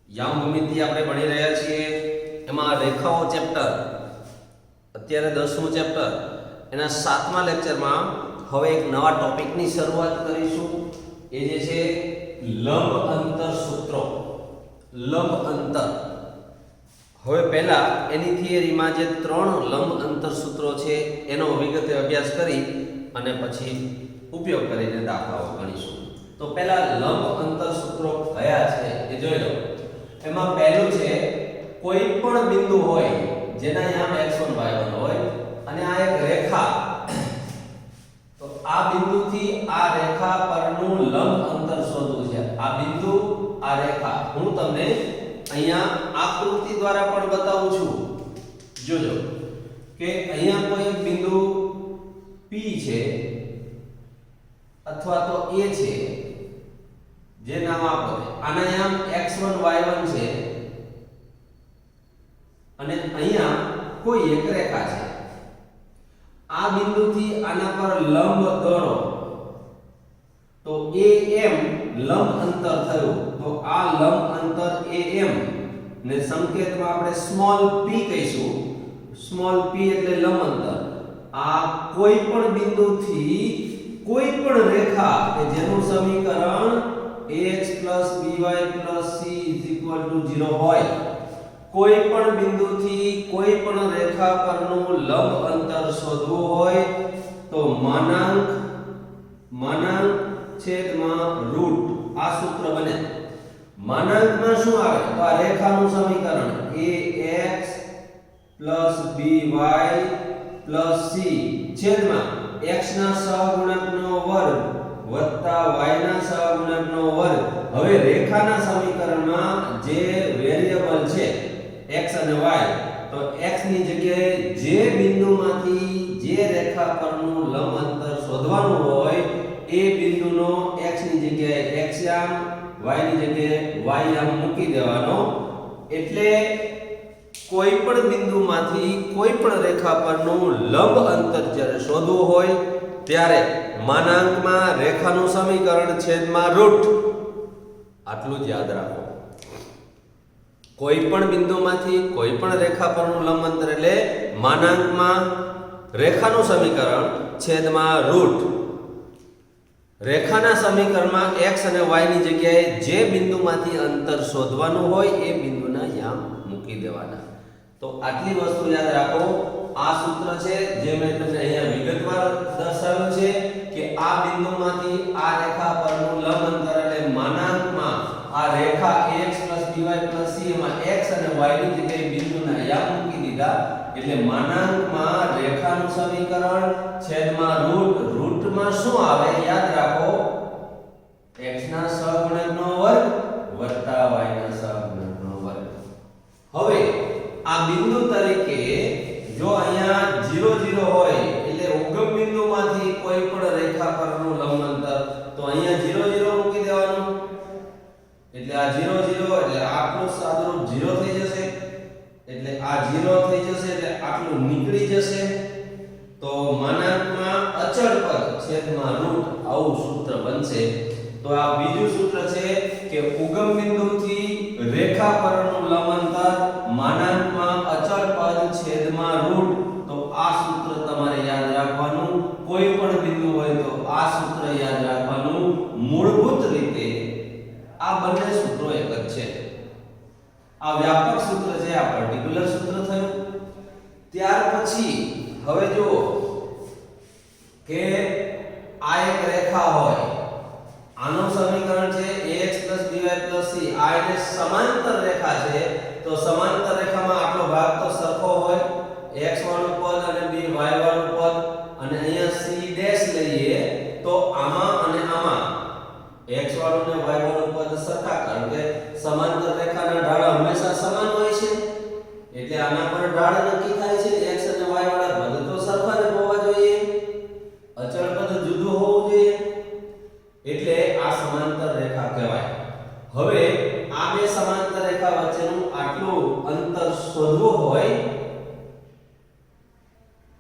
યામભૂમિતિ આપણે ભણી રહ્યા છીએ એમાં રેખાઓ ચેપ્ટર અત્યારે 10મું ચેપ્ટર એના 7મા લેક્ચરમાં હવે એક નવા ટોપિકની શરૂઆત કરીશું એ જે છે લંબ અંતર સૂત્રો લંબ અંતર હવે પહેલા એની થિયરીમાં જે 3 લંબ અંતર સૂત્રો છે એનો વિગતે અભ્યાસ કરી અને પછી ઉપયોગ કરીને દાખલાઓ ગણીશું તો પહેલા લંબ અંતર સૂત્રો કયા છે એ જોઈ લો એમાં પહેલું છે કોઈ પણ બિંદુ હોય જેના યામ x1 y1 હોય અને આ એક રેખા તો આ બિંદુથી આ રેખા પરનું લંબ અંતર શોધવું છે આ બિંદુ આ રેખા હું તમને અહીંયા આકૃતિ દ્વારા પણ બતાવું છું જોજો કે અહીંયા કોઈ એક બિંદુ P છે અથવા તો A છે જે નામ આપો આના યામ x1 y1 છે અને અહીંયા કોઈ એક રેખા છે આ બિંદુથી આના પર લંબ દોરો તો AM લંબ અંતર થયું તો આ લંબ અંતર AM ને સંકેતમાં આપણે સ્મોલ p કહીશું સ્મોલ p એટલે લંબ અંતર આ કોઈ પણ બિંદુથી કોઈ પણ રેખા કે જેનું સમીકરણ ax by c 0 હોય કોઈ પણ બિંદુથી કોઈ પણ રેખા પરનું લંબ અંતર શોધવું હોય તો માનાંક છેદમાં રૂટ આ સૂત્ર બને માનાંકમાં શું આવે તો આ રેખાનું સમીકરણ ax by c છેદમાં x ના સહગુણકનો વર્ગ વત્તા y ના સહગુણકનો વર્ગ હવે રેખાના સમીકરણમાં જે વેરીએબલ છે x અને y તો x ની જગ્યાએ જે બિંદુમાંથી જે રેખા પરનું લંબ અંતર શોધવાનું હોય એ બિંદુનો x ની જગ્યાએ x યામ y ની જગ્યાએ y યામ મૂકી દેવાનો એટલે કોઈ પણ બિંદુમાંથી કોઈ પણ રેખા પરનું લંબ અંતર જ્યારે શોધવું હોય ત્યારે માનાંકમાં રેખાનું સમીકરણ છેદમાં રૂટ આટલું જ યાદ રાખો કોઈ પણ બિંદુમાંથી કોઈ પણ રેખા પરનું લંબ અંતર એટલે માનાંકમાં રેખાનું સમીકરણ છેદમાં રૂટ રેખાના સમીકરણમાં x અને y ની જગ્યાએ જે બિંદુમાંથી અંતર શોધવાનું હોય એ બિંદુના યામ મૂકી દેવાના તો આટલી વસ્તુ યાદ રાખો આ સૂત્ર છે જે મેં તમને અહીંયા વિગતવાર દર્શાવ્યું છે કે આ બિંદુમાંથી આ રેખા પરનું લંબ અંતર એટલે માનાંકમાં આ રેખા ax by c એમાં x અને y ની જગ્યાએ બિંદુના યામ મૂકી દીધા એટલે માનાંકમાં રેખાનું સમીકરણ છેદમાં રૂટમાં શું આવે યાદ રાખો x ના સહગુણકનો વર્ગ વત્તા y ના સહગુણકનો વર્ગ હવે આ બિંદુ તરીકે જો અહીંયા 0 0 હોય એટલે ઉગમ બિંદુમાંથી કોઈ પણ રેખા પરનું લંબ અંતર તો અહીંયા 0 0 મૂકી દેવાનું એટલે આ 0 0 એટલે આટલું સાદુરૂપ 0 થઈ જશે એટલે આ 0 થઈ જશે એટલે આટલું નીકળી જશે તો માનાંકમાં અચળ પદ છેદમાં રૂટ આવું સૂત્ર બનશે તો આ બીજું સૂત્ર છે કે ઉગમ બિંદુથી રેખા પરનું લંબ અંતર માનાંકમાં અચળ પદ છેદમાં રૂટ તો આ સૂત્ર તમારે યાદ રાખવાનું કોઈ પણ બિંદુ હોય તો આ સૂત્ર યાદ રાખવાનું મૂળભૂત રીતે આ બંને સૂત્રો એક જ છે આ વ્યાપક સૂત્ર છે આ પર્ટિક્યુલર સૂત્ર થયું ત્યાર પછી હવે જુઓ કે આ એક રેખા હોય આનું સમીકરણ છે ax by c આ એને સમાંતર રેખા છે તો સમાંતર રેખામાં આટલો ભાગ તો સરખો હોય x વાળું પદ અને b y વાળું પદ અને અહીંયા c ડેશ લઈએ તો આમાં અને આમાં x વાળું ને y વાળું પદ સરખા કારણ કે સમાંતર રેખાના ઢાળ હંમેશા સમાન હોય છે એટલે આના પર ઢાળ નક્કી થાય છે x અને y વાળા પદ તો સરખા જ હોવા જોઈએ અચળ પદ જુદું હોવું જોઈએ એટલે આ સમાંતર રેખા કહેવાય હવે આ બે સમાંતર રેખા વચ્ચેનું આટલું અંતર શોધવું હોય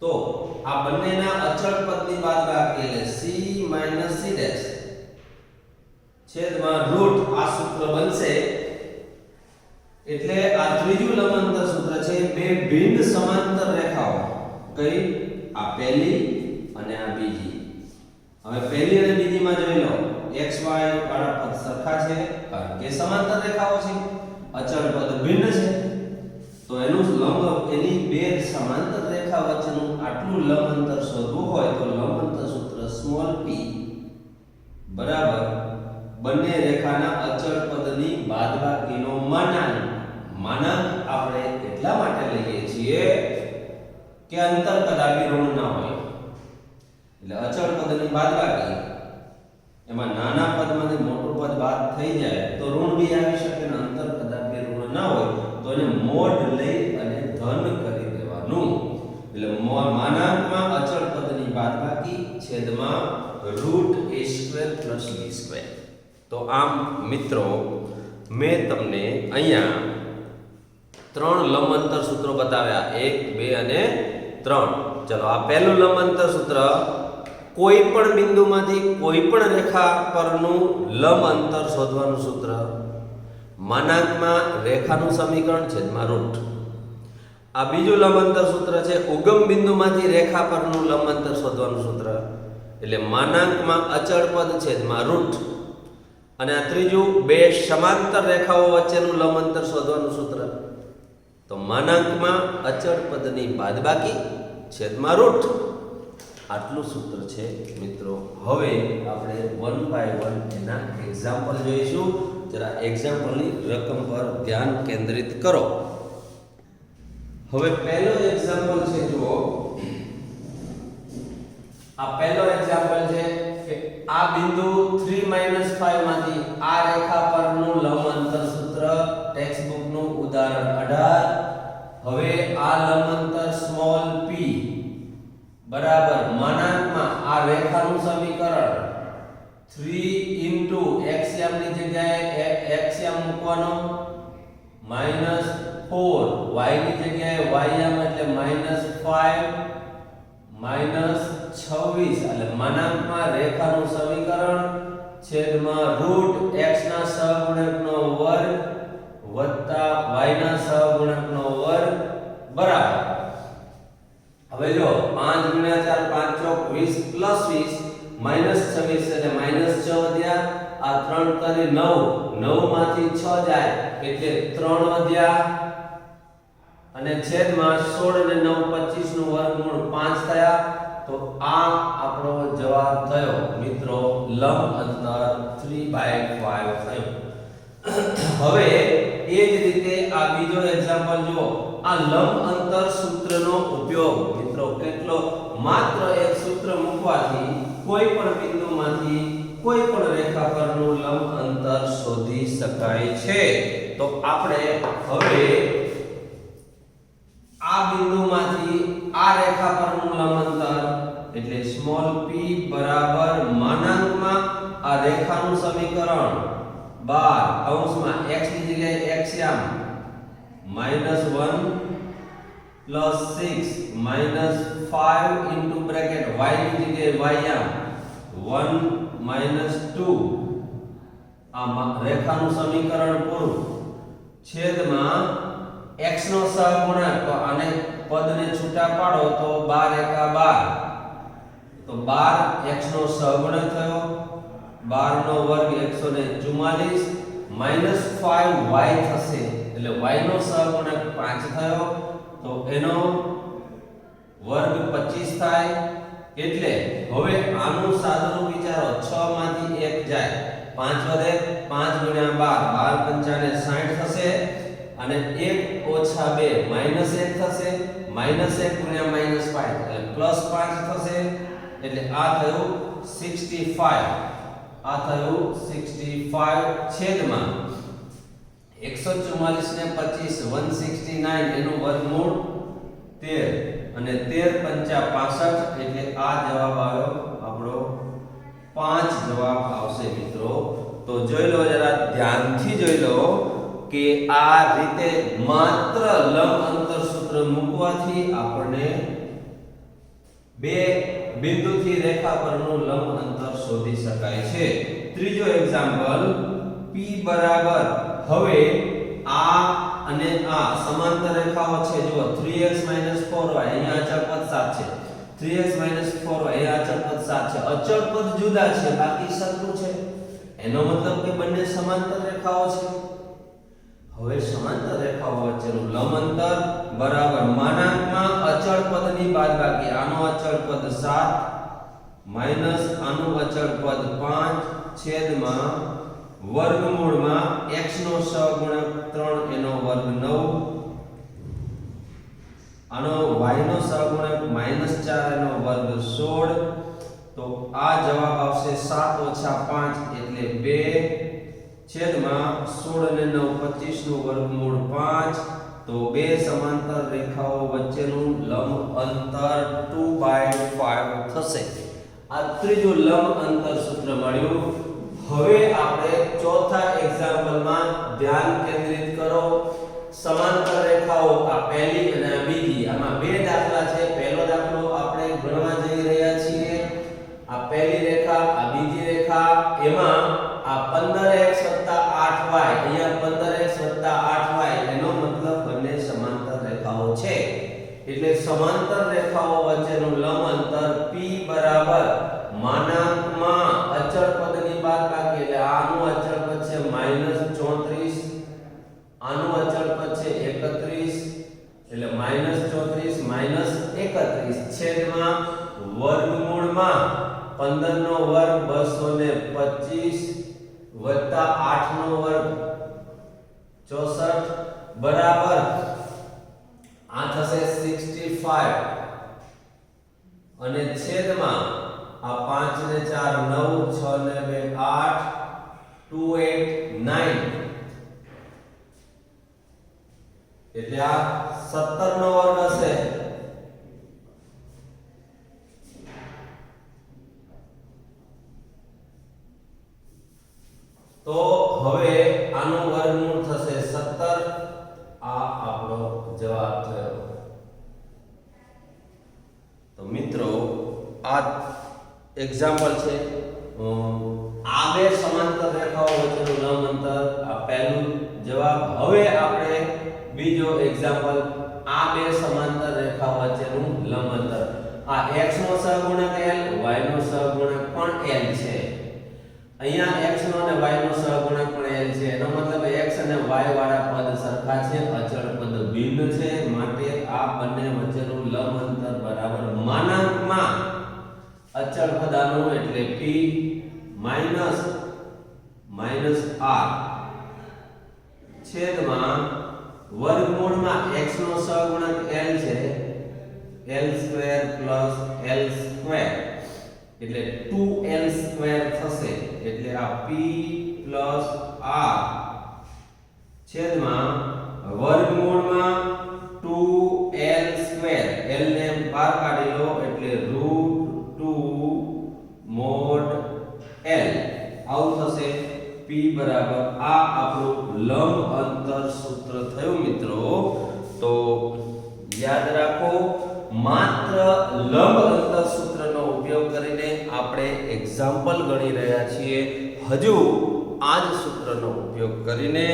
તો આ બંનેના અચળ પદની બાદબાકી એટલે c c' છેદમાં રૂટ આ સૂત્ર સૂત્ર બનશે. એટલે આ ત્રીજું લંબ અંતર સૂત્ર છે બે ભિન્ન સમાંતર રેખાઓ, કઈ આ પહેલી અને આ બીજી. હવે પહેલી અને બીજીમાં જોઈ લો xy વાળા પદ સરખા છે કારણ કે સમાંતર રેખાઓ છે, અચળ પદ ભિન્ન છે. તો એનું લંબ એની બે સમાંતર રેખા વચ્ચેનું આટલું લંબ અંતર શોધવું હોય તો લંબ અંતર સૂત્ર સ્મોલ p બરાબર બંને રેખાના અચળ પદની બાદબાકીનો માનાંક. માનાંક આપણે એટલા માટે લઈએ છીએ કે અંતર કદાપી ઋણ ના હોય. એટલે અચળ પદની બાદબાકી એમાં નાના પદમાંથી મોટું પદ બાદ થઈ જાય તો ઋણ બી આવી શકે ને અંતર કદાપી ઋણ ના હોય તો એને મોડ લઈ અને ધન કરી દેવાનું. એટલે માનાંકમાં અચળ પદની બાદબાકી છેદમાં √a² + b². તો આમ મિત્રો મેં તમને અહીંયા ત્રણ લંબ અંતર સૂત્રો બતાવ્યા, 1 2 અને 3. ચલો આ પહેલું લંબ અંતર સૂત્ર કોઈ પણ બિંદુમાંથી કોઈ પણ રેખા પરનું લંબ અંતર શોધવાનું સૂત્ર, માનાંકમાં રેખાનું સમીકરણ છેદમાં રુટ. આ બીજું લંબ અંતર સૂત્ર છે ઉગમ બિંદુમાંથી રેખા પરનું લંબ અંતર શોધવાનું સૂત્ર, એટલે માનાંકમાં અચળ પદ છેદમાં રુટ. અને આ ત્રીજું બે સમાંતર રેખાઓ વચ્ચેનું લંબ અંતર શોધવાનું સૂત્ર, તો માનાંકમાં અચળ પદની બાદબાકી છેદમાં રુટ. આટલું સૂત્ર છે મિત્રો. હવે આપણે 1 બાય 1 એના એક્ઝામ્પલ જોઈશું. જરા એક્ઝામ્પલની રકમ પર ધ્યાન કેન્દ્રિત કરો. હવે પહેલો એક્ઝામ્પલ છે, જુઓ આ પહેલો એક્ઝામ્પલ છે કે આ બિંદુ 3 - 5 માંથી આ રેખા પરનું લંબ અંતર સૂત્ર, ટેક્સ્ટ બુક નું ઉદાહરણ 18. હવે આ લંબ અંતર સ્મોલ p બરાબર માનાંકમાં આ રેખાનું સમીકરણ 3 * xm ની જગ્યાએ xm મૂકવાનો -4 y ની જગ્યાએ ym એટલે -5 -26 એટલે માનાંકમાં રેખાનું સમીકરણ છેદમાં √x ના સહગુણકનો વર્ગ વત્તા y ના સહગુણકનો વર્ગ બરાબર. હવે જો 5 × 4 5 ચોક 20 + 20 -26 એટલે -6 વધ્યા. આ 3 કરી 9, 9 માંથી 6 જાય એટલે 3 વધ્યા અને છેદમાં 16 અને 9 25 નું વર્ગમૂળ 5 થયા. તો આ આપણો જવાબ થયો મિત્રો, લંબ અંતર 3/5 થયું. હવે એ જ રીતે આ બીજો એક્ઝામ્પલ જુઓ. આ લંબ અંતર સૂત્રનો ઉપયોગ મિત્રો કેટલો, માત્ર એક સૂત્ર મૂકવાથી કોઈ પણ બિંદુમાંથી કોઈ પણ રેખા પરનું લંબ અંતર શોધી શકાય છે. તો આપણે હવે આ બિંદુમાંથી આ રેખા પરનું લંબ અંતર એટલે સ્મોલ p બરાબર માનાંકમાં આ રેખાનું સમીકરણ 12 કૌંસમાં x ની જગ્યાએ xm -1 + 6 -5 ઇન્ટુ બ્રેકેટ y ની જગ્યાએ ym 1 - 2 આ રેખાનું સમીકરણ પૂરું છેદમાં x નો સહગુણક, તો આને પદને છૂટા પાડો તો 12 * 12 તો 12 x નો સહગુણક થયો, 12 નો વર્ગ 144 -5y થશે એટલે y નો સહગુણક 5 થયો તો એનો વર્ગ 25 થાય. એટલે હવે આનું સાદુરૂપ વિચારો, 6 માંથી 1 જાય 5 વધે, 5 × 12 12 × 5 = 60 થશે અને 1 - 2 -1 થશે, -1 × -5 એટલે +5 થશે. એટલે આ થયું 65. આ થયું 65 છેદમાં 144 ને 25 169 એનું વર્ગમૂળ 13 અને 13 × 5 = 65 એટલે આ જવાબ આવ્યો આપણો 5 જવાબ આવશે મિત્રો. તો જોઈ લો, જરા ધ્યાનથી જોઈ લો કે આ રીતે માત્ર લંબ અંતર સૂત્ર મૂકવાથી આપણને બે બિંદુથી રેખા પરનું લંબ અંતર શોધી શકાય છે. ત્રીજો એક્ઝામ્પલ p બરાબર હવે આ અને આ સમાંતર રેખાઓ છે જુઓ 3x 4y અહીંયા અચળ પદ 7 છે 3x 4y અહીંયા અચળ પદ 7 છે અચળ પદ જુદા છે બાકી સરખું છે એનો મતલબ કે બંને સમાંતર રેખાઓ છે હવે સમાંતર રેખાઓ વચ્ચેનું લંબ અંતર બરાબર માનાંકમાં અચળ પદની બાદબાકી આનો અચળ પદ 7 માઈનસ આનું અચળ પદ 5 છેદમાં વર્ગમૂળમાં x નો સહગુણક 3 એનો વર્ગ 9 આનો y નો સહગુણક -4 એનો વર્ગ 16 તો આ જવાબ આવશે 7 - 5 એટલે 2 છેદમાં 16 ને 9 25 નું વર્ગમૂળ 5 તો બે સમાંતર રેખાઓ વચ્ચેનું લંબ અંતર 2/5 થશે આ ત્રીજું લંબ અંતર સૂત્ર મળ્યું હવે આપણે ચોથા એક્ઝામ્પલમાં ધ્યાન કેન્દ્રિત કરો સમાંતર રેખાઓ આ પહેલી અને આ બીજી આમાં બે દાખલા છે પહેલો દાખલો આપણે ગણવા જઈ રહ્યા છીએ આ પહેલી રેખા આ બીજી રેખા એમાં આ 15x 8y અહીંયા 15x 8y એનો મતલબ બંને સમાંતર રેખાઓ છે એટલે સમાંતર રેખાઓ વચ્ચેનું લંબ અંતર p બરાબર માનાંકમાં અચળ પદની બાદબાકી એટલે આનું અચળ પદ છે -34 આનું અચળ પદ છે 31 એટલે -34 -31 છેદમાં વર્ગમૂળમાં 15 નો વર્ગ 225 વત્તા 8 નો વર્ગ 64 બરાબર આ થશે 65 અને છેદમાં આ 5 ને 4 9 6 ને 2 8 2 8 9 એટલે આ 17 નો વર્ગ હશે તો હવે આનું વર્ગમૂળ થશે 17 આ આપણો જવાબ થયો તો મિત્રો આ એક્ઝામ્પલ છે આ બે સમાંતર રેખાઓ વચ્ચેનું લંબ અંતર આ પહેલું જવાબ હવે આપણે બીજો એક્ઝામ્પલ આ બે સમાંતર રેખાઓ વચ્ચેનું લંબ અંતર આ x નો સહગુણક l y નો સહગુણક પણ l છે અહીંયા x નો અને y નો સહગુણક પણ l છે એનો મતલબ x અને y વાળા પદ સરખા છે અચળ પદ ભિન્ન છે માટે આ બંને વચ્ચેનું લંબ અંતર બરાબર માનાંકમાં અચળ પદાનું એટલે p માઈનસ r છેદમાં વર્ગમૂળમાં x નો સહગુણક l છે l² + l² એટલે 2l² થશે એટલે આ p + r છેદમાં વર્ગમૂળમાં 2l² l ને બહાર કાઢી લો એટલે √2 mod l આવું થશે p બરાબર આ આપણું લંબ અંતર સૂત્ર થયું મિત્રો તો યાદ રાખો માત્ર લંબ અંતર સૂત્રનો ઉપયોગ કરીને આપણે એક્ઝામ્પલ ગણી રહ્યા છીએ હજુ આ જ સૂત્રનો ઉપયોગ કરીને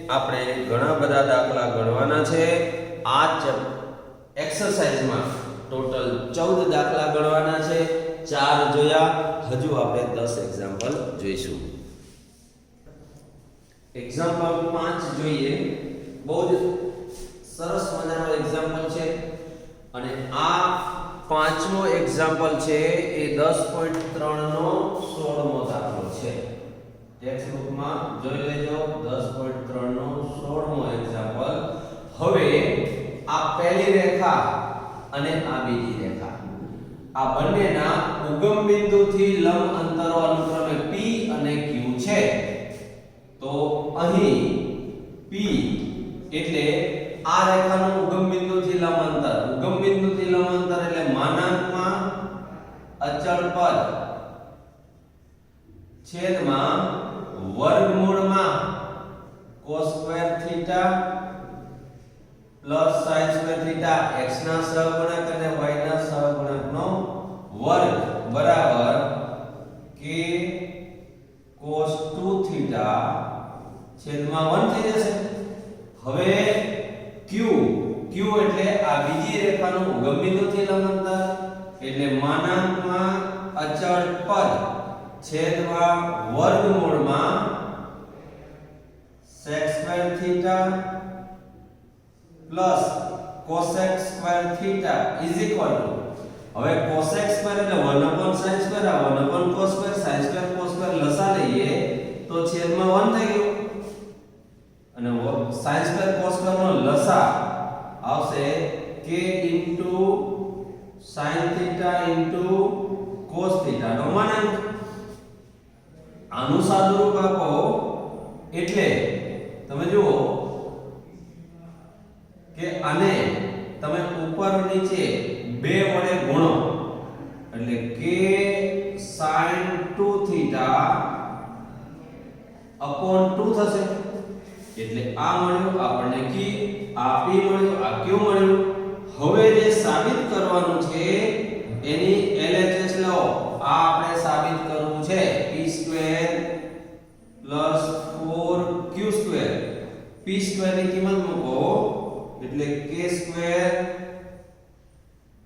આપણે ઘણા બધા દાખલા ગણવાના છે આ એક્સરસાઇઝમાં ટોટલ 14 દાખલા ગણવાના છે 4 જોયા હજુ આપણે 10 એક્ઝામ્પલ જોઈશું એક્ઝામ્પલ 5 જોઈએ બહુ જ સરસ મજાનો એક્ઝામ્પલ છે અને આ પાંચમો એક્ઝામ્પલ છે એ 10.3 નો 16મો દાખલો છે ટેક્સ્ટ બુકમાં જોઈ લેજો 10.3 નો 16મો એક્ઝામ્પલ હવે આ પહેલી રેખા અને આ બીજી રેખા આ બંનેના ઉગમ બિંદુથી લંબ અંતરો અનુક્રમે p અને q છે તો અહીં p એટલે આ રેખાનું ઉગમ બિંદુથી લંબ અંતર એટલે માનાંકમાં અચળ પદ છેદમાં વર્ગમૂળમાં cos² θ + sin² θ x ના સહગુણક અને y ના સહગુણકનો વર્ગ બરાબર k cos 2θ છેદમાં 1 થઈ જશે. હવે q એટલે આ બીજી રેખાનું ઉગમ બિંદુથી લંબ અંતર એટલે માનાંકમાં અચળ પદ છેદમાં વર્ગમૂળમાં sec square theta plus cosec square theta is equal to, હવે cosec સ્ક્વેર એટલે 1/sin સ્ક્વેર, આ 1/cos square, sin square cos square લસા લઈએ તો છેદમાં 1 થઈ ગયું અને sin સ્ક્વેર cos સ્ક્વેર નો લસા આવશે k sin theta cos theta નો માનાંક. આનું સાદુરૂપ આપો એટલે તમે જુઓ કે આને તમે ઉપર નીચે 2 વડે ગુણો એટલે k sin 2 થીટા upon 2 થશે. એટલે આ મળ્યું આપણને q, આ p મળ્યું, આ q મળ્યું. હવે જે સાબિત કરવાનું છે એની LHS લો. આ આપણે સાબિત કરવું છે p² + 4q². p² ની કિંમત મૂકો એટલે k²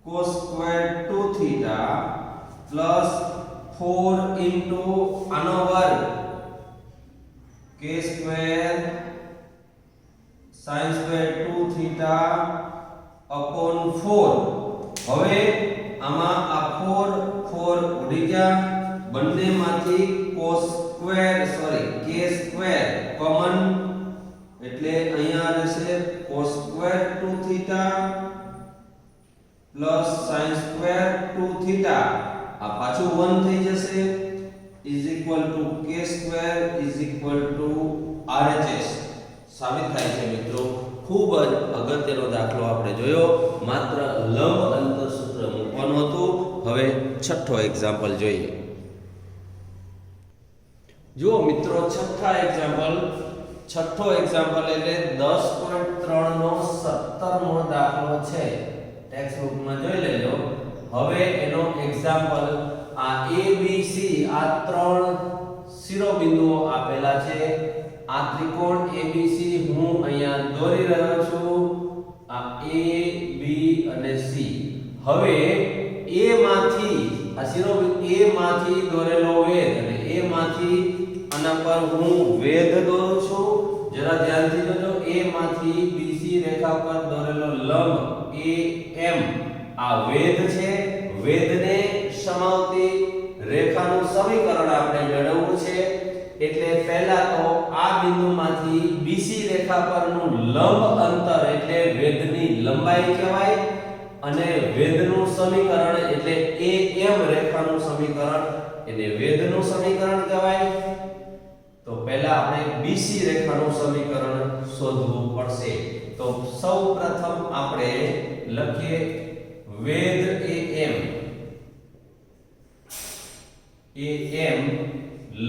cos square 2 theta plus 4 into આનો વર્ગ k² sin square 2 theta upon 4. હવે આમાં આ 4 ઉડી ગયા, બંનેમાંથી k² કોમન એટલે અહીંયા રહેશે cos square 2 theta plus sin square 2 theta, આ પાછું 1 થઈ જશે is equal two k² RHS. સાબિત થાય છે મિત્રો. ખૂબ જ અગત્યનો દાખલો આપણે જોયો. માત્ર લંબ અંતર સૂત્ર મૂકવાનું હતું. હવે છઠ્ઠો એક્ઝામ્પલ જોઈએ. જુઓ મિત્રો, છઠ્ઠો એક્ઝામ્પલ એટલે 10.3 નો 17મો દાખલો છે. ટેક્સ્ટ બુકમાં જોઈ લેજો. હવે એનો એક્ઝામ્પલ આ ABC, આ 3 શિરોબિંદુઓ આપેલા છે. આ ત્રિકોણ ABC હું અહીંયા દોરી રહ્યો છું. આ A, B અને C. હવે A માંથી આ શિરોબિંદુ A માંથી દોરેલો વેધ અને A માંથી આના પર હું વેધ દોરું છું. જરા ધ્યાનથી જોજો. A માંથી BC રેખા પર દોરેલો લંબ AM આ વેધ છે. વેધને સમાવતી રેખાનું સમીકરણ આપણે મેળવવું છે. એટલે પહેલા તો આ બિંદુમાંથી BC રેખા પરનું લંબ અંતર એટલે વેધની લંબાઈ કહેવાય અને વેધનું સમીકરણ એટલે AM રેખાનું સમીકરણ એને વેધનું સમીકરણ કહેવાય. તો પહેલા આપણે BC રેખાનું સમીકરણ શોધવું પડશે. તો સૌપ્રથમ આપણે લખીએ વેધ AM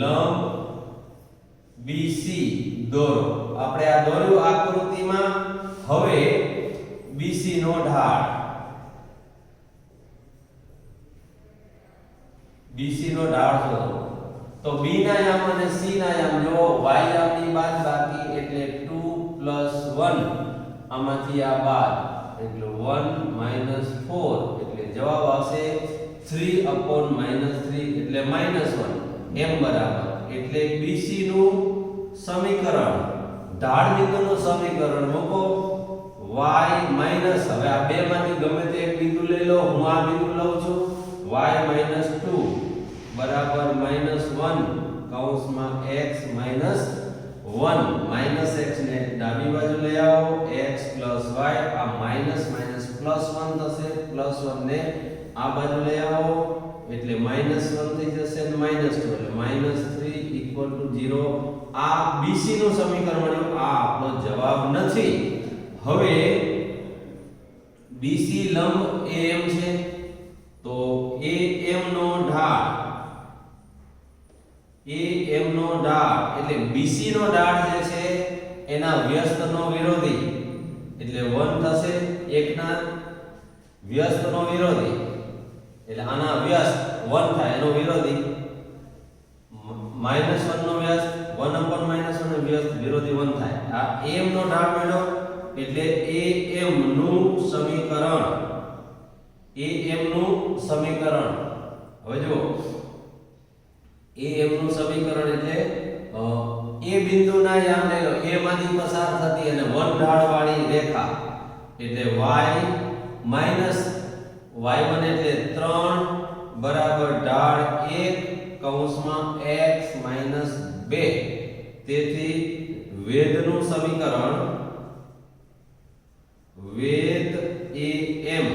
લંબ BC દોરો. આપણે આ દોર્યું આકૃતિમાં. હવે BC નો ઢાળ શોધો. તો B ના યામ અને C ના યામ જો y યામની બાદબાકી એટલે 2 + 1 આમાંથી આ બાદ એટલે 1 - 4 એટલે જવાબ આવશે 3/-3 એટલે -1 m બરાબર. એટલે BC નું સમીકરણ ઢાળ બિંદુનું સમીકરણ મૂકો y માઈનસ, હવે આ બે માંથી ગમે તે એક બિંદુ લઈ લો. હું આ બિંદુ લઉં છું. y - 2 બરાબર -1 કૌંસમાં x - 1 x ને ડાબી બાજુ લઈ આવો x + y આ માઈનસ માઈનસ +1 થશે. +1 ને આ બાજુ લઈ આવો એટલે -1 થઈ જશે અને -2 એટલે -3 = 0. આ BC નું સમીકરણ મળ્યું. આ આપણો જવાબ નથી. હવે BC લંબ AM છે તો AM નો ઢાળ એટલે BC નો ઢાળ જે છે એના વ્યસ્તનો વિરોધી એટલે 1 થશે. એકના વ્યસ્તનો વિરોધી એટલે આના વ્યસ્ત 1 થાય એનો વિરોધી -1 નો વ્યસ્ત 1/-1 નો વ્યસ્ત 0 થી 1 થાય આ am નો ઢાળ મળ્યો એટલે am નું સમીકરણ હવે જો am નું સમીકરણ એટલે એ બિંદુના યામ લઈ લો a માંથી પસાર થતી અને 1 ઢાળ વાળી રેખા એટલે y1 એટલે 3 બરાબર ઢાળ 1 કૌંસમાં x 2 તેથી વેધનું સમીકરણ વેધ am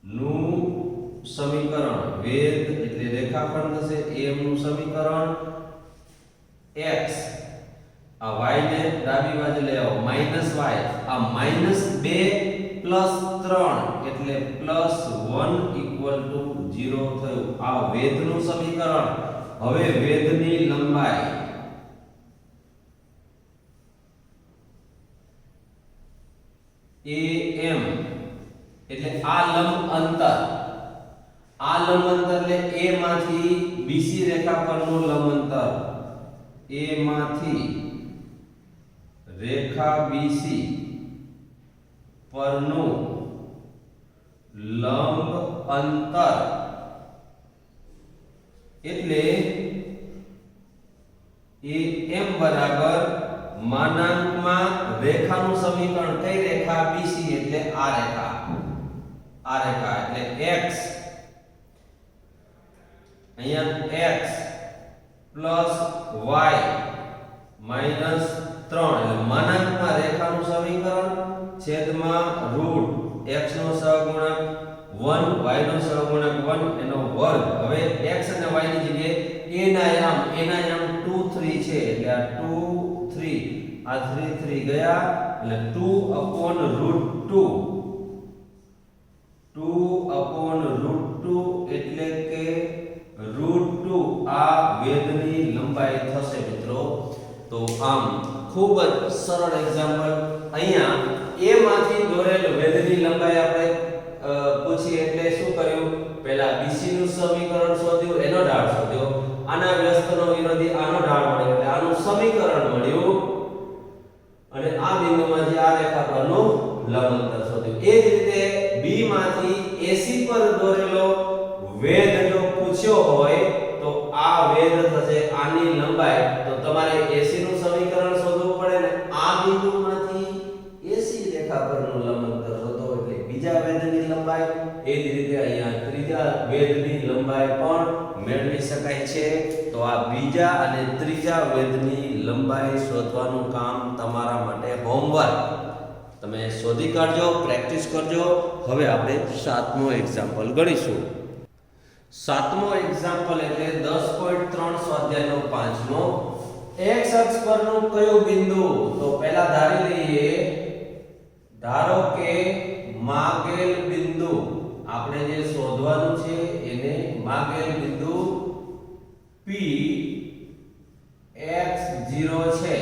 નું સમીકરણ વેધ એટલે રેખાખંડ થશે am નું સમીકરણ x આ y ને ડાબી બાજુ લઈ આવો -y આ -2 +3 એટલે +1 = 0 થયું આ વેધનું સમીકરણ હવે વેધની લંબાઈ am એટલે આ લંબ અંતર એટલે a માંથી bc રેખા પરનું લંબ અંતર a માંથી રેખા bc પરનું લંબ અંતર એટલે am બરાબર માનાંકમાં રેખાનું સમીકરણ કઈ રેખા bc એટલે આ રેખા એટલે x અહીંયા x plus y minus 3 એટલે માનાંકમાં રેખાનું સમીકરણ છેદમાં રૂટ x નો સહગુણક 1 y નો સહગુણક 1 એનો વર્ગ હવે x અને y ની જગ્યાએ a ના યામ 2 3 છે એટલે આ 2 3 આ 3 3 ગયા એટલે 2/√2 એટલે કે √2 આ વેધની લંબાઈ થશે મિત્રો તો આમ ખૂબ જ સરળ એક્ઝામ્પલ અહીંયા a માંથી દોરેલ વેધની લંબાઈ આપણે પૂછી એટલે શું કર્યું પહેલા bc નું સમીકરણ શોધ્યું એનો ઢાળ શોધ્યો આના વ્યસ્તનો વિરોધી આનો ઢાળ મળ્યો એટલે આનું સમીકરણ મળ્યું અને આ બિંદુમાંથી આ રેખા પરનું લંબ અંતર શોધ્યું એ જ રીતે b માંથી ac પર દોરેલો વેધ જો પૂછ્યો હોય તો આ વેધ થશે આની લંબાઈ તો તમારે AC નું સમીકરણ શોધવું પડે ને આ બિંદુમાંથી AC રેખા પરનું લંબ અંતર શોધો એટલે બીજા વેધની લંબાઈ એ જ રીતે અહીંયા ત્રીજા વેધની લંબાઈ પણ મેળવી શકાય છે તો આ બીજા અને ત્રીજા વેધની લંબાઈ શોધવાનું કામ તમારા માટે હોમવર્ક તમે શોધી કાઢજો પ્રેક્ટિસ કરજો હવે આપણે સાતમો એક્ઝામ્પલ ગણીશું સાતમો એક્ઝામ્પલ એટલે 10.3 સ્વાધ્યાયનો પાંચમો x અક્ષ પરનું કયું બિંદુ તો પહેલા ધારી લઈએ ધારો કે માગેલ બિંદુ આપણે જે શોધવાનું છે એને માગેલ બિંદુ p x0 છે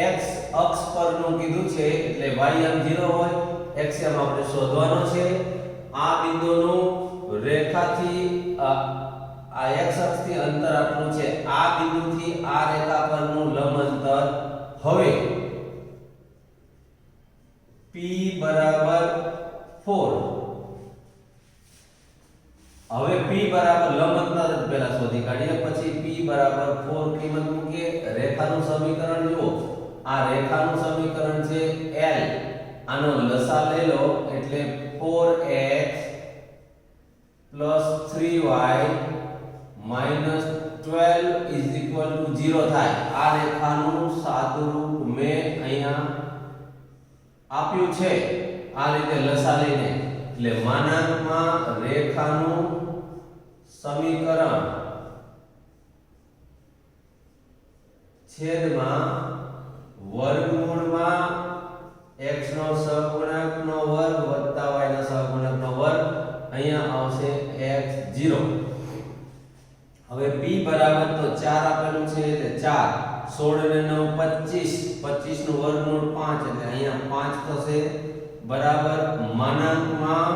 x અક્ષ પરનું કીધું છે એટલે y m 0 હોય x m આપણે શોધવાનો છે આ બિંદુનું રેખાથી આ x અક્ષથી અંતર આટલું છે આ બિંદુથી આ રેખા પરનું લંબ અંતર હવે p બરાબર 4 હવે p બરાબર લંબ અંતર પહેલા શોધી કાઢીએ પછી p બરાબર 4 કિંમત મૂકીએ રેખાનું સમીકરણ જુઓ આ રેખાનું સમીકરણ છે l આનો લસા લઈ લો એટલે 4x plus 3y minus 12 is equal to 0 થાય આ રેખાનું સાદુરૂપ મેં અહીંયા આપ્યું છે આ રીતે લસા લઈને એટલે માનાંકમાં રેખાનું સમીકરણ છેદમાં વર્ગમૂળમાં x નો સહગુણક નો વર્ગ વત્તા y ના સહગુણક નો વર્ગ અહીંયા આવશે x0 હવે p બરાબર તો 4 આપેલું છે એટલે 4 16 ને 9 25 25 નું વર્ગમૂળ 5 એટલે અહીંયા 5 થશે બરાબર માનાંકમાં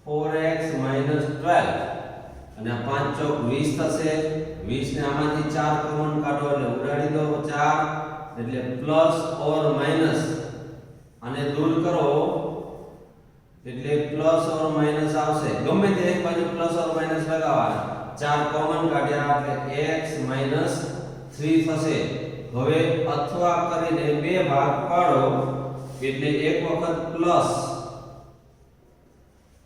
4x 12 અને 5 ચોક 20 થશે 20 ને આમાંથી 4 કોમન કાઢો એટલે ઉડાડી દો 4 એટલે પ્લસ ઓર માઈનસ અને દૂર કરો એટલે પ્લસ ઓર માઈનસ આવશે ગમે તે એક બાજુ પ્લસ ઓર માઈનસ લગાવવાના 4 કોમન કાઢ્યા એટલે x 3 થશે હવે અથવા કરીને બે ભાગ પાડો એટલે એક વખત પ્લસ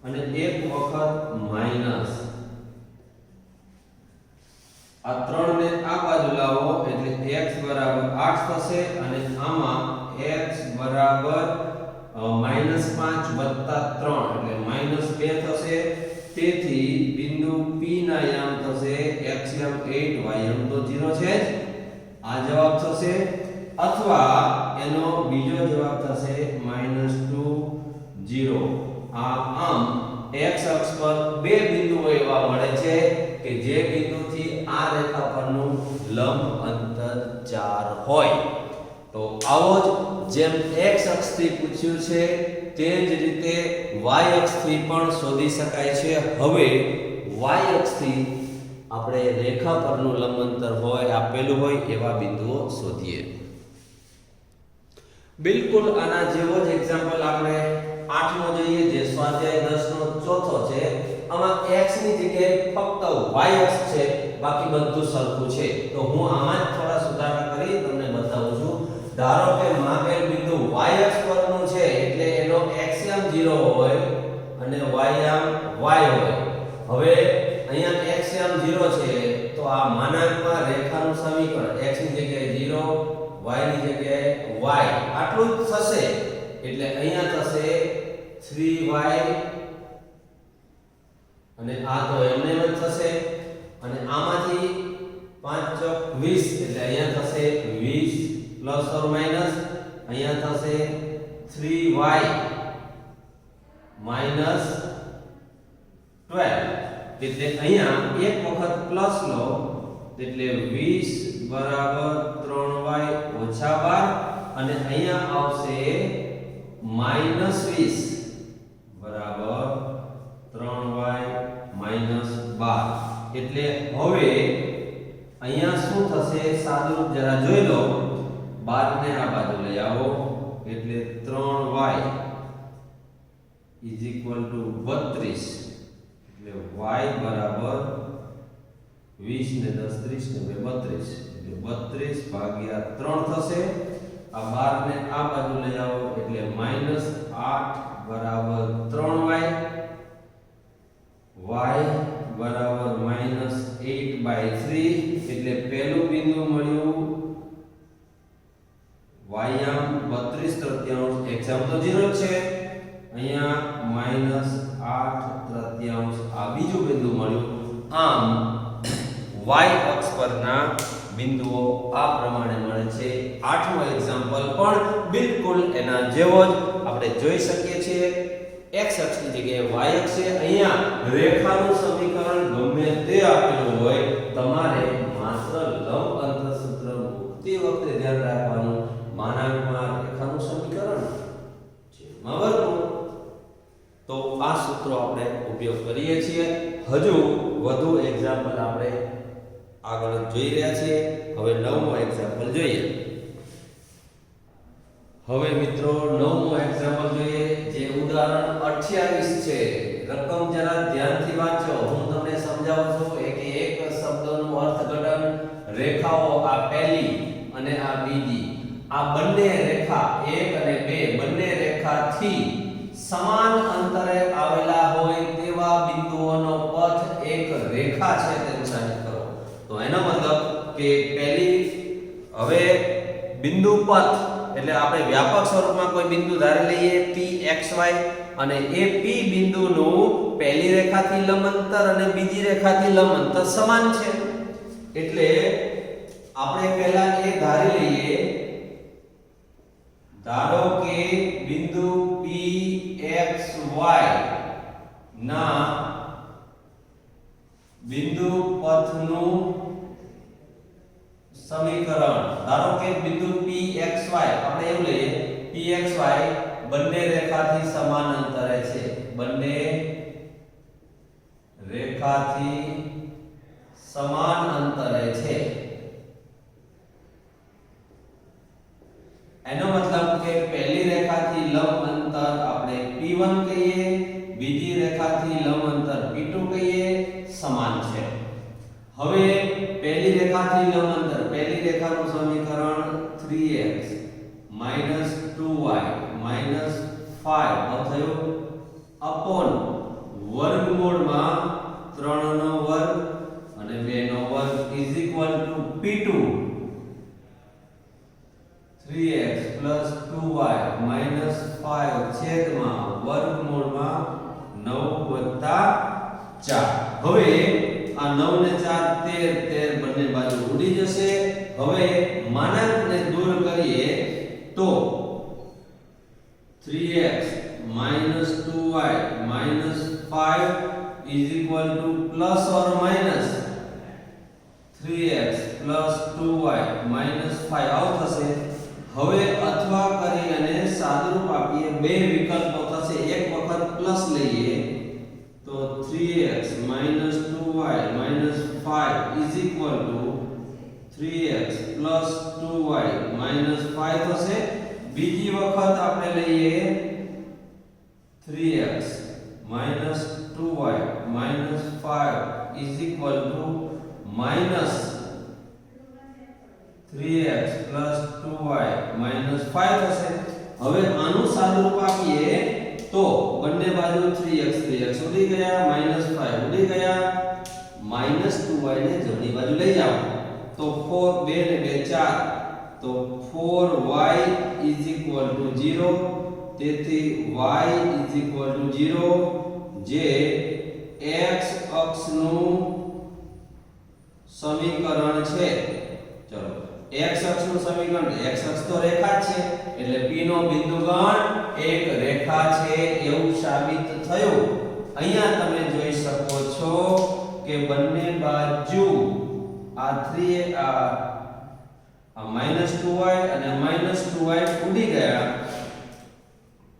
અને એક વખત માઈનસ આ ત્રણ ને આ બાજુ લાવો એટલે x બરાબર 8 થશે અને આમાં x બરાબર -5 + 3 એટલે -2 થશે તેથી બિંદુ P ના યામ થશે x યામ 8 y યામ તો 0 છે જ આ જવાબ થશે અથવા એનો બીજો જવાબ થશે -2 0 આમ x અક્ષ પર બે બિંદુઓ એવા મળે છે કે જે બિંદુથી આ રેખા પરનું લંબ અંતર 4 હોય તો આવો જ જેમ x અક્ષથી પૂછ્યું છે તે જ રીતે y અક્ષથી પણ શોધી શકાય છે હવે y અક્ષથી આપણે રેખા પરનું લંબ અંતર હોય આપેલું હોય એવા બિંદુઓ શોધીએ બિલકુલ આના જેવો જ એક્ઝામ્પલ આપણે 8 નો જોઈએ જે સ્વાધ્યાય 10 નો ચોથો છે આમાં x ની જગ્યાએ ફક્ત y અક્ષ છે બાકી બધું સરખું છે તો હું આમાં જ થોડા સુધારા કરી તમને બતાવું છું ધારો કે માપેલ બિંદુ y અક્ષ પરનું છે એટલે એનો x યામ 0 હોય અને y યામ y હોય હવે અહીંયા x યામ 0 છે તો આ માનાંકમાં રેખાનું સમીકરણ x ની જગ્યાએ 0 y ની જગ્યાએ y આટલું જ થશે એટલે અહીંયા થશે 3y અને આ તો એમને જ થશે અને આમાંથી 5 ચોક 20 એટલે અહીંયા થશે 20 પ્લસ ઓર માઈનસ અહીંયા થશે 3y માઈનસ 12 એટલે અહીંયા એક વખત પ્લસ લો એટલે 20 બરાબર 3y ઓછા 12 અને અહીંયા આવશે -20 બરાબર 3y માઈનસ 12 એટલે હવે અહીંયા શું થશે સાદુરૂપ જરા જોઈ લો 12 ને આ બાજુ લઈ આવો એટલે 3y = 32 એટલે y બરાબર 20 ને 10 30 ને 32 એટલે 32 ભાગ્યા 3 થશે આ 12 ને આ બાજુ લઈ આવો એટલે -8 બરાબર 3y y બરાબર -8/3 એટલે પહેલું બિંદુ મળ્યું y યામ 32/3 x યામ તો 0 છે અહીંયા -8/3 આ બીજું બિંદુ મળ્યું આમ y અક્ષ પરના બિંદુઓ આ પ્રમાણે મળે છે આઠમો એક્ઝામ્પલ પણ બિલકુલ એના જેવો જ આપણે જોઈ શકીએ છીએ x અક્ષની જગ્યાએ y અક્ષ છે અહીંયા રેખાનું સમીકરણ ગમે તે આપેલું હોય તમારે માત્ર લંબ અંતર સૂત્ર મૂકતી વખતે ધ્યાન રાખવાનું માનાંકમાં રેખાનું સમીકરણ છેદમાં વર્ગમૂળ તો આ સૂત્રો આપણે ઉપયોગ કરીએ છીએ હજુ વધુ એક્ઝામ્પલ આપણે આગળ જોઈ રહ્યા છીએ હવે નવમો એક્ઝામ્પલ જોઈએ હવે મિત્રો નવમો એક્ઝામ્પલ જોઈએ જે ઉદાહરણ 28 છે રકમ જરા ધ્યાનથી વાંચો હું તમને સમજાવું છું એક શબ્દનું અર્થઘટન રેખાઓ આ પહેલી અને આ બીજી આ બંને રેખા 1 અને 2 બંને રેખાથી સમાન અંતરે આવેલા હોય તેવા બિંદુઓનો પથ એક રેખા છે તેનું સાબિત કરો તો એનો મતલબ કે પહેલી હવે બિંદુ પથ એટલે આપણે વ્યાપક સ્વરૂપમાં કોઈ બિંદુ ધારી લઈએ pxy અને એ p બિંદુનું પહેલી રેખાથી લંબ અંતર અને બીજી રેખાથી લંબ અંતર સમાન છે એટલે આપણે પહેલા એ ધારી લઈએ ધારો કે બિંદુ pxy ના બિંદુ પથનું સમીકરણ ધારો કે બિંદુ pxy આપણે એવું લઈએ pxy બંને રેખાથી સમાન અંતરે છે બંને રેખાથી સમાન અંતરે છે। એનો મતલબ કે પહેલી રેખાથી લંબ અંતર આપણે P1 કહીએ, બીજી રેખાથી લંબ અંતર P2 કહીએ, સમાન છે। હવે પહેલી રેખાથી લંબ અંતર, પહેલી રેખાનું સમીકરણ 3x 2y 5 થયું અપોન વર્ગમૂળમાં 3 નો વર્ગ અને 2 નો વર્ગ is equal two P2 3x 2y 5 છેદમાં વર્ગમૂળમાં 9 + 4। હવે આ 9 ને 4 13 બંને બાજુ ઉડી જશે। હવે માનાંકને દૂર કરીએ તો 3x 2y 5 is equal to plus or minus 3x 2y 5 આવું થશે। હવે અથવા કરી અને સાદુરૂપ આપીએ, બે વિકલ્પો થશે। એક વખત પ્લસ લઈએ તો 3x 2y 5 is equal to 3x 2y 5 થશે। બીજી વખત આપણે લઈએ 3x 2y 5 is equal to minus 3x 2y 5 થશે। હવે આનું સાદુરૂપ આપીએ તો બંને બાજુ 3x ઉડી ગયા, -5 ઉડી ગયા, -2y ને જમણી બાજુ લઈ જાઓ તો 4 2 ને 2 4 તો 4y is equal to 0। તેથી y is equal to 0 જે x અક્ષનું સમીકરણ છે। ચલો x અક્ષનું સમીકરણ, x અક્ષ તો રેખા જ છે એટલે p નો બિંદુગણ એક રેખા છે એવું સાબિત થયું। અહીંયા તમે જોઈ શકો છો કે બંને બાજુ આ 2y અને -2y ઉડી ગયા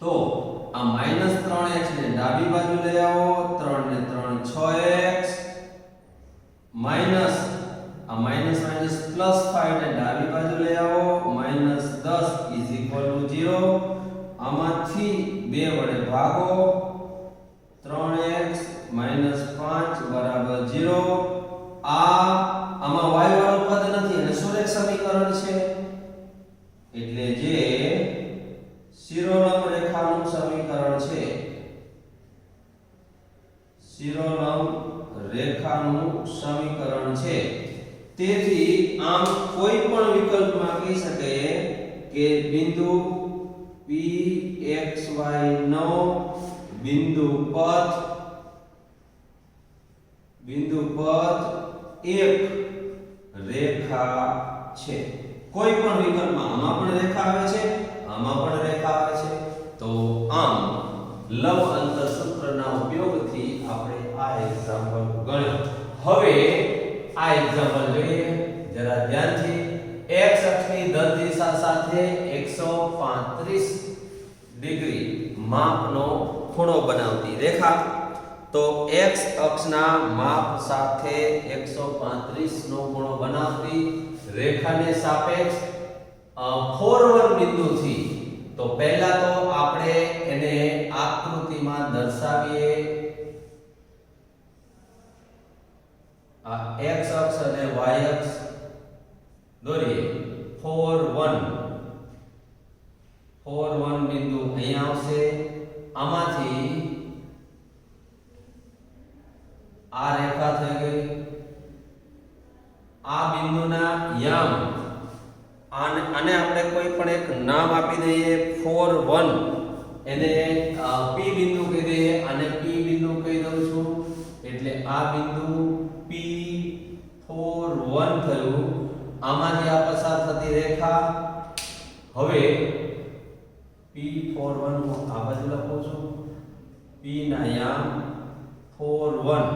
તો આ -3x ને ડાબી બાજુ લઈ આવો, 3 ને 3 6x માઈનસ આ માઈનસ +5 ને ડાબી બાજુ લઈ આવો, -10 0। આમાંથી 2 વડે ભાગો, 3x - 5 0। આમાં y વાળું પદ નથી અને સુરેખ સમીકરણ છે એટલે જે શિરોલંબ રેખાનું સમીકરણ છે, શિરોલંબ રેખાનું સમીકરણ છે। તેથી આમ કોઈ પણ વિકલ્પમાં કહી શકાય કે બિંદુ pxy નો બિંદુ પથ એક રેખા છે। કોઈ પણ વિકલ્પમાં આમાં પણ રેખા આવે છે, આમાં પણ રેખા આવે છે। તો આમ લંબ અંતર સૂત્રના ઉપયોગથી આપણે આ એક્ઝામ્પલ ગણ્યો। હવે આ એક્ઝામ્પલ જોઈએ જરા ધ્યાનથી। x અક્ષની ધન દિશા સાથે 135 ડિગ્રી માપનો ખૂણો બનાવતી રેખા। તો x અક્ષના માપ સાથે 135 નો ખૂણો બનાવતી રેખાને સાપેક્ષ 4 બિંદુથી, તો પહેલા તો આપણે એને આકૃતિમાં દર્શાવીએ। આ x અક્ષ અને y અક્ષ દોરીએ। 4 1 બિંદુ અહીંયા આવશે। આમાંથી આ રેખા થઈ ગઈ। આ બિંદુના યામ આને આપણે કોઈ પણ એક નામ આપી દઈએ 4 1, એને p બિંદુ કહી દઈએ, આને p બિંદુ કહી દઉં છું એટલે આ બિંદુ p4 1 થયું। આમાંથી આ પસાર થતી રેખા, હવે p4 1 હું આ બાજુ લખું છું, p ના યામ 4 1।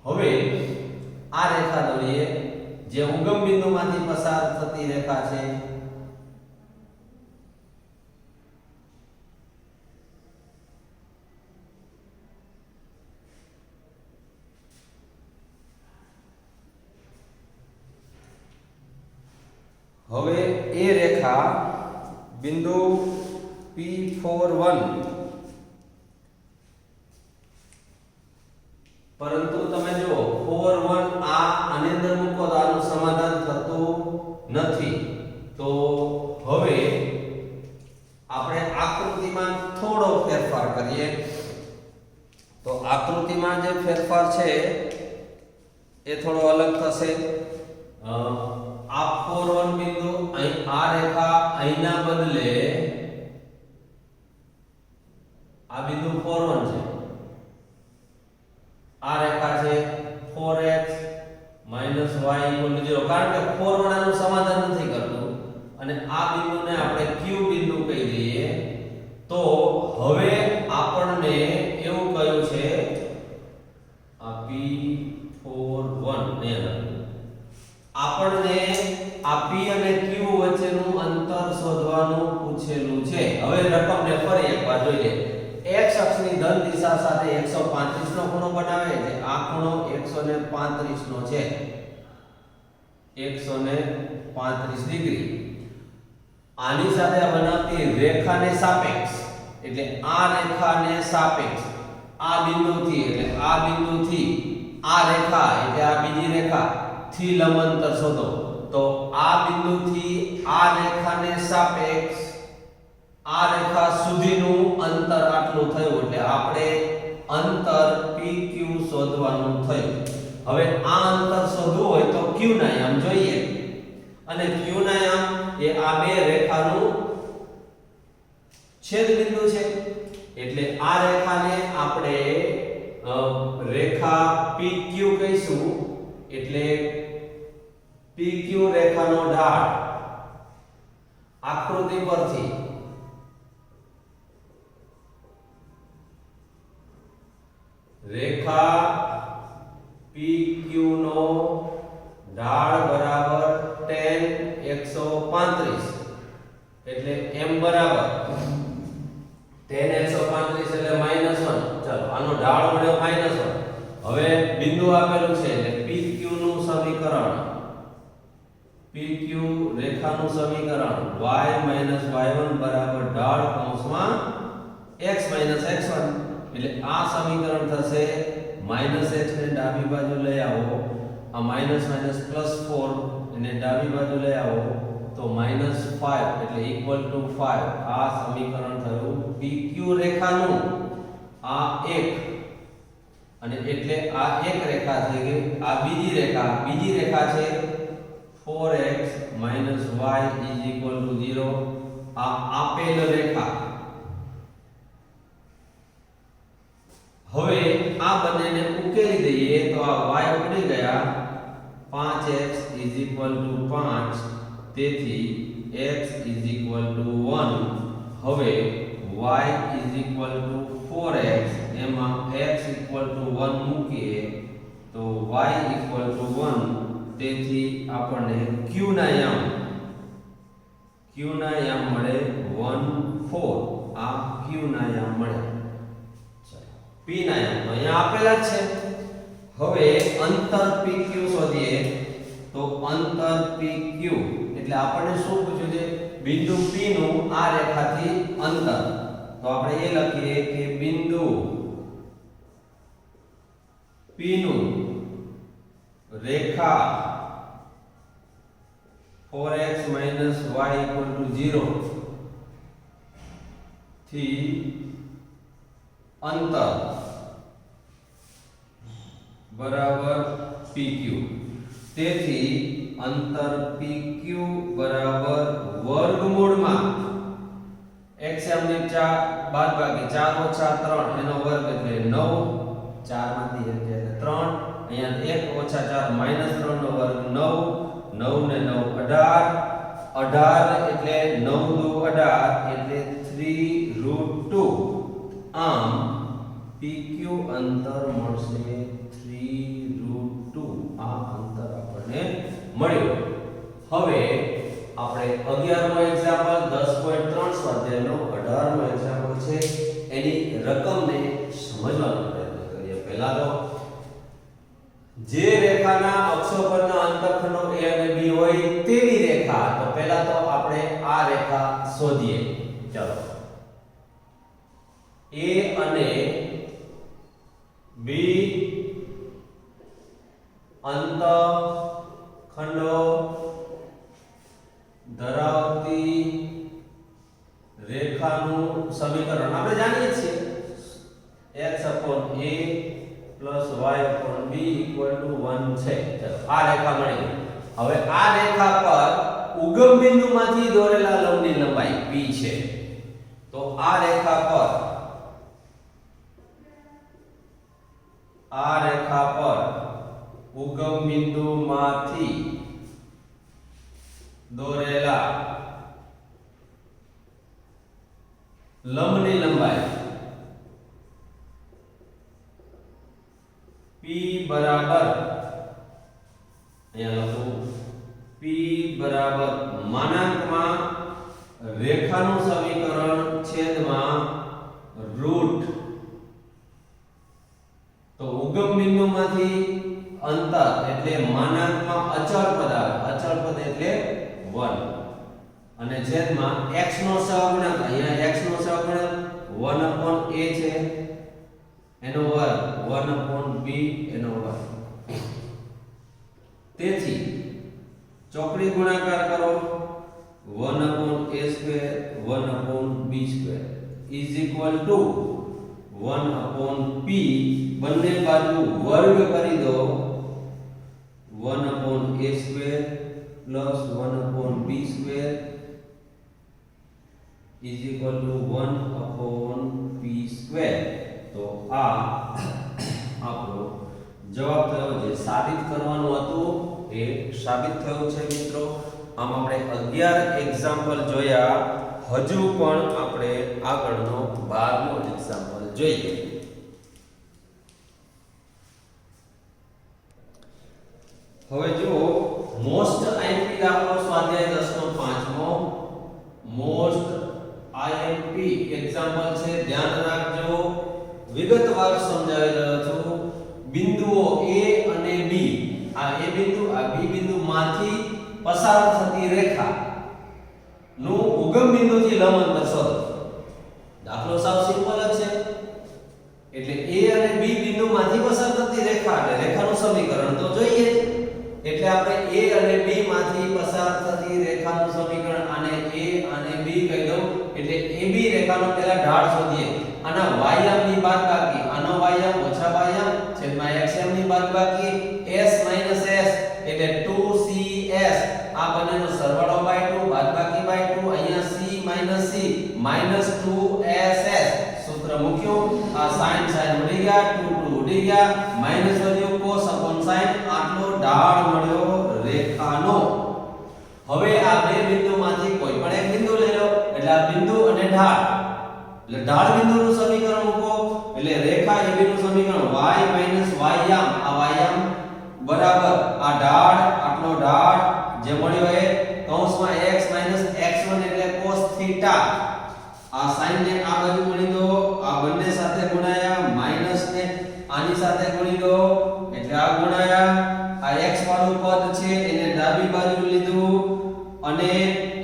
હવે આ રેખા દોરીએ જે ઉગમ બિંદુમાંથી પસાર થતી રેખા છે। હવે એ રેખા બિંદુ P41, પરંતુ તમે જો 41 આની અંદર મૂકો તો આનું સમાધાન થતું નથી. તો હવે આપણે આકૃતિમાં થોડો ફેરફાર કરીએ. તો આકૃતિમાં જે ફેરફાર છે એ થોડો અલગ થશે. આ 41 બિંદુ અહીં આ રેખા અહીંના બદલે આ બિંદુ 41 છે. આ રેખા છે 4x - y = 0, કારણ કે 41 આનું સમાધાન નથી કરતું અને આ બિંદુને આપણે q બિંદુ કહી દઈએ. તો હવે આપણને એવું કહ્યું છે આ P41 ને આપણને આ P અને Q વચ્ચેનું અંતર શોધવાનું પૂછેલું છે. હવે રકમને ફરી એકવાર જોઈએ. x અક્ષની ધન દિશા સાથે 135 નો ખૂણો બનાવે છે. આ ખૂણો 135 નો છે, 135 ડિગ્રી. આની સાથે બનાવતી રેખાને સાપેક્ષ, એટલે આ રેખાને સાપેક્ષ આ બિંદુથી, એટલે આ બિંદુથી આ રેખા, એટલે આ બીજી રેખા થી લંબ અંતર શોધો. તો આ બિંદુથી આ રેખાને સાપેક્ષ આ રેખા સુધીનું અંતર આટલું થયું, એટલે આપણે અંતર PQ શોધવાનું થયું. હવે આ અંતર શોધવું હોય તો Q ના યામ જોઈએ, અને Q ના યામ એ આ બે રેખાનું છેદ બિંદુ છે. એટલે આ રેખાને આપણે રેખા PQ કહીશું. એટલે PQ રેખાનો ઢાળ આકૃતિ પરથી રેખા PQ નો ઢાળ બરાબર tan 135, એટલે m બરાબર tan 135 એટલે -1. ચાલો આનો ઢાળ મળ્યો -1. હવે બિંદુ આપેલું છે એટલે PQ નું સમીકરણ, PQ રેખાનું સમીકરણ y - y1 બરાબર ઢાળ કૌંસમાં x - x1. એટલે આ સમીકરણ થશે -x ને ડાબી બાજુ લઈ આવો, આ -4 એને ડાબી બાજુ લઈ આવો તો -5, એટલે = 5. આ સમીકરણ થયું PQ રેખાનું. આ એક, અને એટલે આ એક રેખા થઈ ગઈ. આ બીજી રેખા છે 4x - y = 0. આ આપેલ રેખા. હવે આ બંનેને ઉકેલી દઈએ તો આ y ઉડી ગયા. 5x = 5, તેથી x = 1. હવે y = 4x, એમાં x = 1 મૂકીએ તો y = 1. તેથી આપણને q ના યામ મળે 1 4. આ q ના યામ મળે. P ના યામ તો અહીંયા આપેલા જ છે. હવે અંતર PQ શોધીએ. તો અંતર PQ એટલે આપણને શું પૂછ્યું છે? બિંદુ P નું આ રેખાથી અંતર. તો આપણે એ લખીએ કે બિંદુ P નું રેખા 4x - y = 0 થી અંતર બરાબર PQ. તેથી અંતર PQ બરાબર વર્ગમૂળમાં x એમને 4 બાદબાકી 4 - 3 એનો વર્ગ એટલે 9. 4 માંથી 1 એટલે 3. અહીંયા 1 - 4 - 3 નો વર્ગ 9. 9 ને 9 18. 18 એટલે 9 દુ 18 એટલે 3√2. આમ PQ અંતર મળશે 3√2. આ અંતર આપણને મળ્યું. હવે આપણે 11મો એક્ઝામ્પલ 10.3 સ્વાધ્યાયનો 18મો એક્ઝામ્પલ છે, એની રકમને સમજવાનો પ્રયત્ન કરીએ. પહેલા તો જે રેખાના અક્ષો પરના અંતરખંડો a અને b હોય તેવી રેખા, તો પહેલા શોધીએ. ચાલો A અને B અંતઃખંડો ધરાવતી રેખાનું સમીકરણ આપણે જાણીએ છીએ x upon a plus y upon b equal to 1 છે. ચલો આ રેખા મળી ગઈ. હવે આ રેખા પર ઉગમ બિંદુમાંથી દોરેલા લંબની લંબાઈ p છે. તો આ રેખા પર ઉગમ બિંદુમાંથી દોરેલા લંબની લંબાઈ p બરાબર અહીંયા લખું p બરાબર માનાંકમાં રેખાનું સમીકરણ છેદમાં રૂટ. તો ઉગમ બિંદુમાંથી અંતર એટલે માનાંકમાં અચળ પદ આવે. અચળ પદ એટલે 1 અને છેદમાં x નો સહગુણક અહીંયા x નો સહગુણક 1 a છે એનો વર્ગ 1 b એનો વર્ગ. તેથી ચોકડી ગુણાકાર કરો 1 a square 1 b square is equal to 1 p. બંને બાજુ વર્ગ કરી દો 1 a square plus 1 b square is equal to 1 p square. તો આ આપણો જવાબ થયો. જે સાબિત કરવાનું હતું એ સાબિત થયું છે મિત્રો. આમ આપણે 11 એક્ઝામ્પલ જોયા. હજુ પણ આપણે આગળનો 12મો એક્ઝામ્પલ જોઈએ. હવે જો મોસ્ટ આઈએમપી દાખલો સ્વાધ્યાય 10 નો 5મો મોસ્ટ આઈએમપી એક્ઝામ્પલ છે. ધ્યાન રાખજો, વિગતવાર સમજાવી રહ્યો છું. બિંદુઓ A અને B, આ A બિંદુ આ B બિંદુ માંથી પસાર થતી રેખા નું ઉગમ બિંદુથી લંબ અંતર શોધો. દાખલો સાવ સિમ્પલ જ છે. એટલે A અને B બિંદુ માંથી પસાર થતી રેખા એટલે રેખાનું સમીકરણ તો જોઈએ જ. એટલે આપણે A અને B માંથી પસાર થતી રેખાનું સમીકરણ આને A અને B કહી દઉં. એટલે AB રેખાનો પહેલા ઢાળ શોધીએ. આના વાયામ ની બાદબાકી, આનો વાયામ ઓછા વાયામ છેદમાં xm ની બાદબાકી s s એટલે 2cs. આ બંનેનો સરવાળો બાય 2 બાદબાકી બાય 2 અહીંયા c -2ss. સૂત્ર મૂક્યું. આ sin ઉડી ગયા, 2 ઉડી ગયા, માઈનસ વધ્યો cos sin. આટલો ઢાળ મળ્યો રેખાનો. હવે આ બે બિંદુમાંથી કોઈ પણ એક બિંદુ લઈ લો. એટલે આ બિંદુ અને ઢાળ એટલે ઢાળ બિંદુનું સમીકરણ મૂકો. એટલે રેખા AB નું સમીકરણ y યામ. આ વાયામ બરાબર આ ઢાળ આટલો ઢાળ જે મળ્યો એ કૌંસમાં x x1 એટલે cos θ. આ sin ને આ બાજુ ગુણી દો, આ બંને સાથે ગુણાયા, માઈનસ ને આની સાથે ગુણી દો એટલે આ ગુણાયા. આ x વાળું પદ છે એને ડાબી બાજુ લીધું અને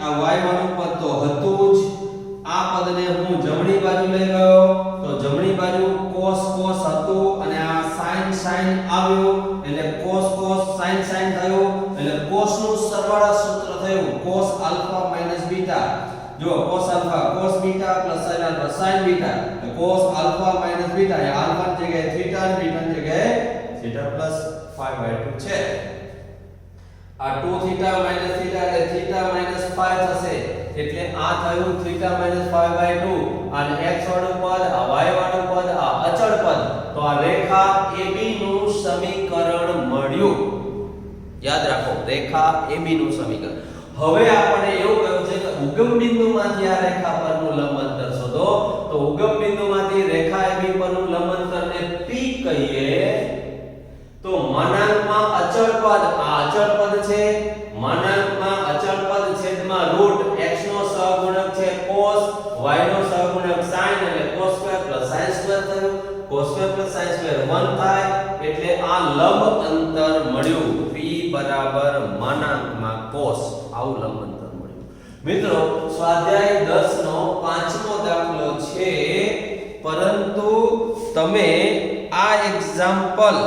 આ y વાળું પદ તો હતું જ. આ પદને હું જમણી બાજુ લઈ ગયો તો જમણી બાજુ cos હતું અને આ sin આવ્યું એટલે cos sin થયું. એટલે cos નું સરવાળા સૂત્ર થયું cos આલ્ફા બીટા. જો cos alpha cos beta sin alpha sin beta. એટલે cos આલ્ફા બીટા એ આલ્ફા ની જગ્યાએ થીટા અને બીટા ની જગ્યાએ થીટા +5/2 છે. આ 2 થીટા થીટા એટલે થીટા -5 થશે. એટલે આ થયું થીટા -5/2 અને x વાળું પદ, આ y વાળું પદ, આ અચળ પદ. તો આ રેખા AB નું સમીકરણ મળ્યું. યાદ રાખો, રેખા AB નું સમીકરણ. હવે આપણે એવું કહ્યું છે કે ઉગમ બિંદુમાંથી આ રેખા પરનું લંબ અંતર શોધો. તો ઉગમ બિંદુમાંથી રેખા AB પરનું લંબ અંતરને P કહીએ. તો માનાંકમાં અચળ પદ, આ અચળ પદ છે, માનાંકમાં અચળ પદ છેદમાં રૂટ x નો સહગુણક છે cos, y નો સહગુણક sin એટલે cos² sin² થયું. cos² sin² 1 થાય. એટલે આ લંબ અંતર મળ્યું P બરાબર માનાંકમાં cos. આવું લંબ અંતર મળ્યું. મિત્રો સ્વાધ્યાય 10 નો 5મો દાખલો છે, પરંતુ તમે આ એક્ઝામ્પલ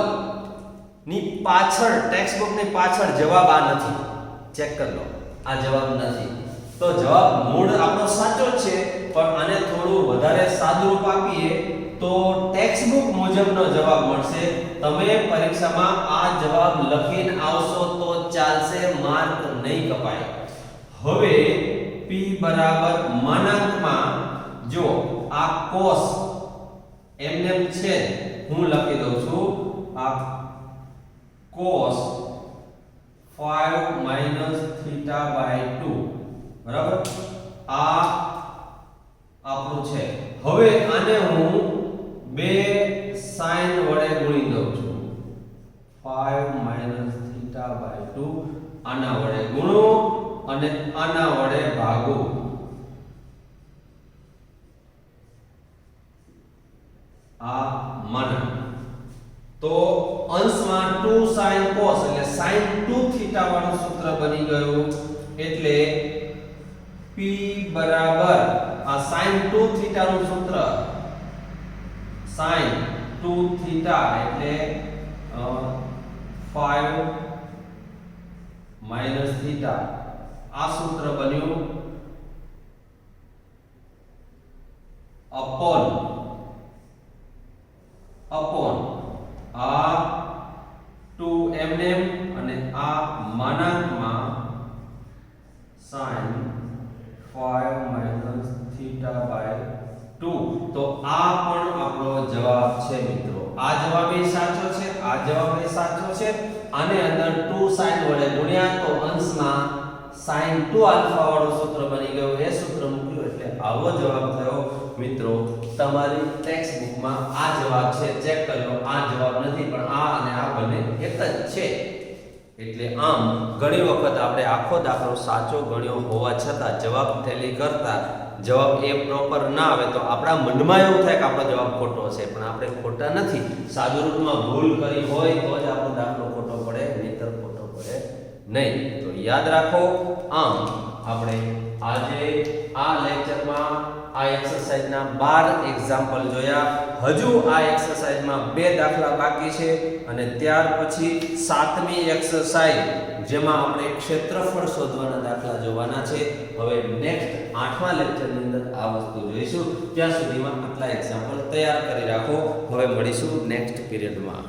ની પાછળ ટેક્સ્ટ બુક ની પાછળ જવાબ આ નથી, ચેક કરી લો, આ જવાબ નથી. તો જવાબ મૂળ આપણો સાચો છે, પણ આને થોડું વધારે સાદું રૂપ આપીએ તો ટેક્સ્ટ બુક મુજબનો જવાબ મળશે. તમે પરીક્ષામાં આ જવાબ લખીને આવશો તો ચાલશે, માર્ક નહીં કપાય. હવે p બરાબર માનાંકમાં જો આ cos એમને છે, હું લખી દઉં છું આ cos 5 θ/2 બરાબર, આ આપણું છે. હવે આને હું 2 sin વડે ગુણી દઉં છું, 5 θ/2 આના વડે ગુણો અને આના વડે ભાગો. આ માના તો અંશમાં 2 sin cos એટલે sin 2 θ વાળું સૂત્ર બની ગયું. એટલે p બરાબર આ sin 2 θ નું સૂત્ર sin 2 θ એટલે 5 - θ, આ સૂત્ર બન્યું અપોન આ 2mm અને આ માનાંકમાં sin 5 - θ/2. તો આ પણ આપણો જવાબ છે મિત્રો. આ જવાબ એ સાચો છે, આ જવાબ એ સાચો છે. આને અંદર 2 sin વડે ગુણ્યા તો અંશમાં sin 2 આલ્ફા વાળું સૂત્ર બની ગયું, એ સૂત્ર મૂક્યું એટલે આવો જવાબ થયો. મિત્રો તમારી ટેક્સ્ટ બુકમાં આ જવાબ છે, ચેક કરી લો. આ જવાબ નથી, પણ આ અને આ બંને એક જ છે. એટલે આમ ઘણી વખત આપણે આખો દાખલો સાચો ગણ્યો હોવા છતાં જવાબ ટેલી કરતા જવાબ એ પ્રોપર ના આવે તો આપણા મનમાં એવું થાય કે આપણો જવાબ ખોટો છે, પણ આપણે ખોટા નથી. સાદું રૂપમાં ભૂલ કરી હોય તો જ આપણો દાખલો ખોટો પડે, નહીતર ખોટો પડે નહીં. તો યાદ રાખો. આમ આપણે આજે આ લેક્ચરમાં આ એક્સરસાઇઝના 12 એક્ઝામ્પલ જોયા. હજુ આ એક્સરસાઇઝમાં 2 દાખલા બાકી છે અને ત્યાર પછી 7મી એક્સરસાઇઝ જેમાં આપણે ક્ષેત્રફળ શોધવાના દાખલા જોવાના છે. હવે નેક્સ્ટ 8મા લેક્ચરની અંદર આ વસ્તુ જોઈશું. ત્યાં સુધીમાં આટલા એક્ઝામ્પલ તૈયાર કરી રાખો. હવે મળીશું નેક્સ્ટ પીરિયડમાં.